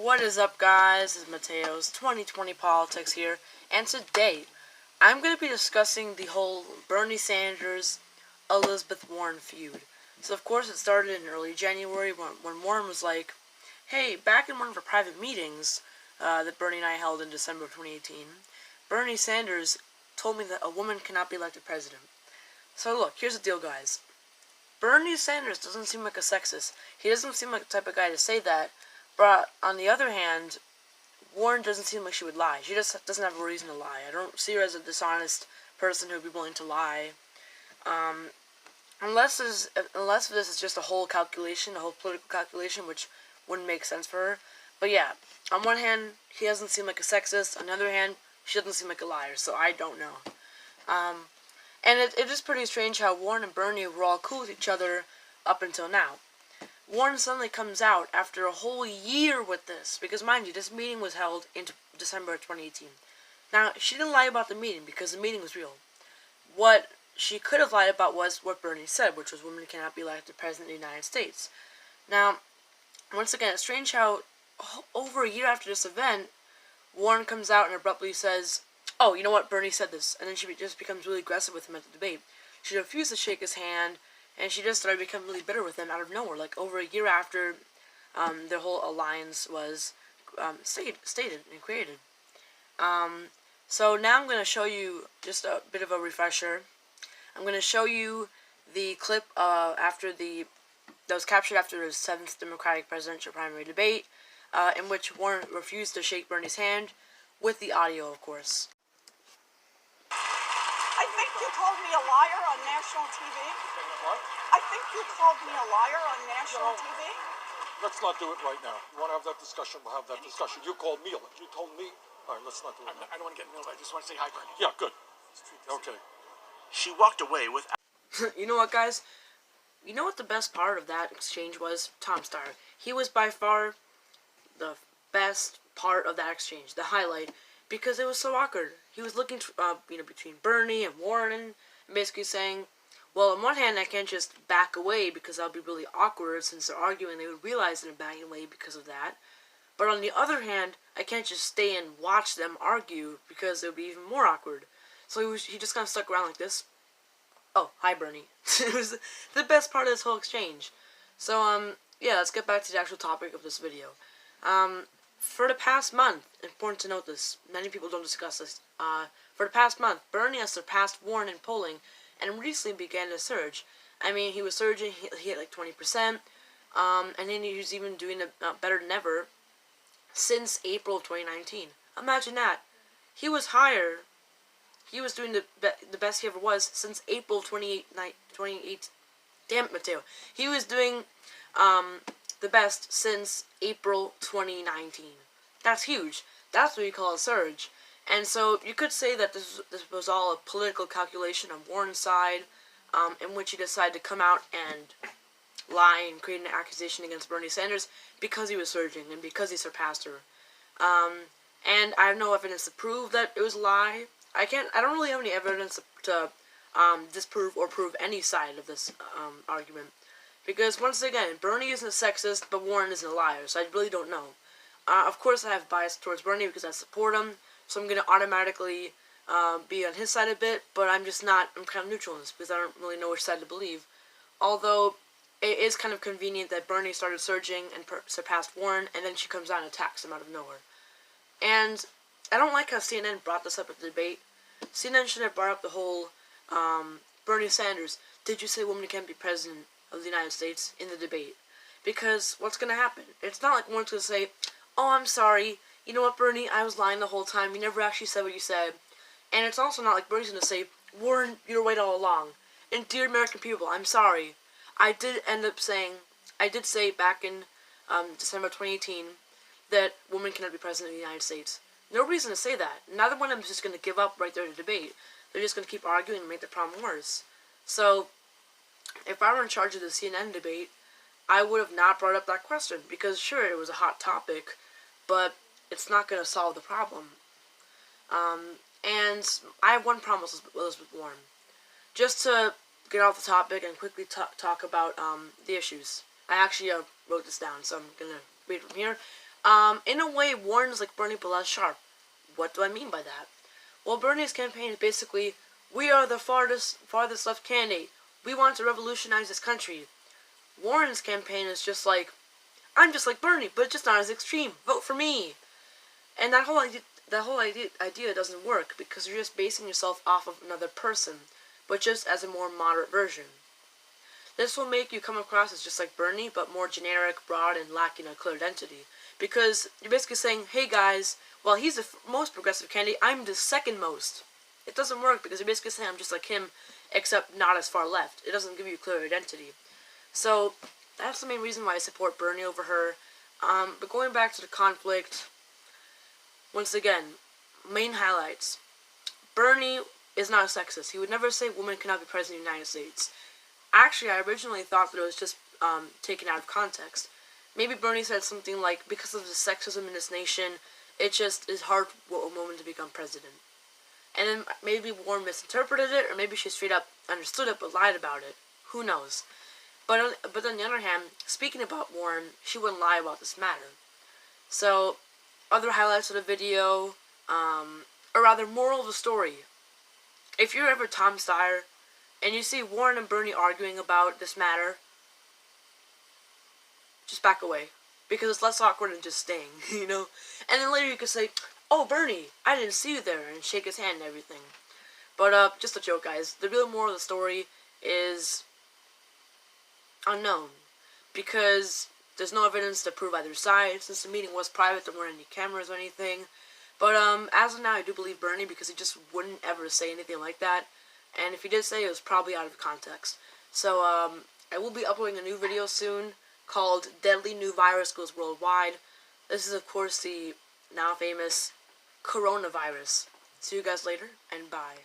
What is up, guys? This is Mateo's 2020 Politics here, and today I'm going to be discussing the whole Bernie Sanders Elizabeth Warren feud. So of course it started in early January when Warren was like, hey, back in one of our private meetings that Bernie and I held in December of 2018, Bernie Sanders told me that a woman cannot be elected president. So look, here's the deal, guys. Bernie Sanders doesn't seem like a sexist. He doesn't seem like the type of guy to say that. But on the other hand, Warren doesn't seem like she would lie. She just doesn't have a reason to lie. I don't see her as a dishonest person who would be willing to lie. Unless this is just a whole calculation, a whole political calculation, which wouldn't make sense for her. But yeah, on one hand, he doesn't seem like a sexist. On the other hand, she doesn't seem like a liar. So I don't know. And it is pretty strange how Warren and Bernie were all cool with each other up until now. Warren suddenly comes out after a whole year with this, because mind you, this meeting was held in December of 2018. Now, she didn't lie about the meeting, because the meeting was real. What she could have lied about was what Bernie said, which was women cannot be elected president of the United States. Now, once again, it's strange how over a year after this event, Warren comes out and abruptly says, oh, you know what, Bernie said this, and then she just becomes really aggressive with him at the debate. She refused to shake his hand, and she just started becoming really bitter with him out of nowhere, like over a year after their whole alliance was stated and created. So now I'm going to show you just a bit of a refresher. I'm going to show you the clip that was captured after the 7th Democratic presidential primary debate, in which Warren refused to shake Bernie's hand, with the audio, of course. I think you called me a liar on national TV. What? I think you called me a liar on national TV. Let's not do it right now. You want to have that discussion, we'll have that discussion. You called me, you told me. All right, let's not do it now. I don't want to get in the middle. I just want to say hi, Bernie. Yeah, good. Okay. She walked away with... You know what, guys? You know what the best part of that exchange was? Tom Steyer. He was by far the best part of that exchange, the highlight, because it was so awkward. He was looking, between Bernie and Warren, and basically saying, well, on one hand, I can't just back away because that'll be really awkward since they're arguing. They would realize that I'm backing away because of that. But on the other hand, I can't just stay and watch them argue because it would be even more awkward. So he just kind of stuck around like this. Oh, hi, Bernie. It was the best part of this whole exchange. So, yeah, let's get back to the actual topic of this video. For the past month, important to note this, many people don't discuss this, for the past month, Bernie has surpassed Warren in polling, and recently began to surge. I mean, he was surging, he hit like 20%, and then he was even doing better than ever since April of 2019. Imagine that. He was higher, he was doing the best he ever was since April 28. Damn it, Mateo. He was doing, the best since April 2019. That's huge. That's what you call a surge. And so you could say that this was all a political calculation on Warren's side, in which he decided to come out and lie and create an accusation against Bernie Sanders because he was surging and because he surpassed her. And I have no evidence to prove that it was a lie. I don't really have any evidence to disprove or prove any side of this argument. Because, once again, Bernie isn't a sexist, but Warren isn't a liar, so I really don't know. Of course, I have bias towards Bernie because I support him, so I'm going to automatically be on his side a bit, but I'm kind of neutral in this because I don't really know which side to believe. Although, it is kind of convenient that Bernie started surging and surpassed Warren, and then she comes out and attacks him out of nowhere. And I don't like how CNN brought this up at the debate. CNN should have brought up the whole, Bernie Sanders, did you say women can't be president of the United States in the debate? Because what's going to happen? It's not like Warren's going to say, oh, I'm sorry, you know what, Bernie, I was lying the whole time, you never actually said what you said. And it's also not like Bernie's going to say, Warren, you were right all along. And dear American people, I'm sorry. I did say back in December 2018 that women cannot be president of the United States. No reason to say that. Neither one of them is just going to give up right there in the debate. They're just going to keep arguing and make the problem worse. So, if I were in charge of the CNN debate, I would have not brought up that question, because sure, it was a hot topic, but it's not going to solve the problem. And I have one problem with Elizabeth Warren. Just to get off the topic and quickly talk about the issues. I actually wrote this down, so I'm going to read it from here. In a way, Warren is like Bernie but less sharp. What do I mean by that? Well, Bernie's campaign is basically, we are the farthest left candidate. We want to revolutionize this country. Warren's campaign is just like, I'm just like Bernie, but just not as extreme. Vote for me. And that whole idea doesn't work because you're just basing yourself off of another person, but just as a more moderate version. This will make you come across as just like Bernie, but more generic, broad, and lacking a clear identity. Because you're basically saying, hey guys, well, he's the most progressive candidate, I'm the second most. It doesn't work because you're basically saying I'm just like him, except not as far left. It doesn't give you a clear identity. So, that's the main reason why I support Bernie over her. But going back to the conflict, once again, main highlights. Bernie is not a sexist. He would never say women cannot be president of the United States. Actually, I originally thought that it was just taken out of context. Maybe Bernie said something like, because of the sexism in this nation, it just is hard for a woman to become president. And then maybe Warren misinterpreted it, or maybe she straight up understood it but lied about it. Who knows? But on the other hand, speaking about Warren, she wouldn't lie about this matter. So, other highlights of the video, or rather, moral of the story. If you're ever Tom Steyer, and you see Warren and Bernie arguing about this matter, just back away. Because it's less awkward than just staying, you know? And then later you could say, oh, Bernie, I didn't see you there, and shake his hand and everything. But, just a joke, guys. The real moral of the story is unknown. Because there's no evidence to prove either side. Since the meeting was private, there weren't any cameras or anything. But, as of now, I do believe Bernie because he just wouldn't ever say anything like that. And if he did say it, was probably out of context. So, I will be uploading a new video soon called Deadly New Virus Goes Worldwide. This is, of course, the now famous coronavirus. See you guys later, and bye.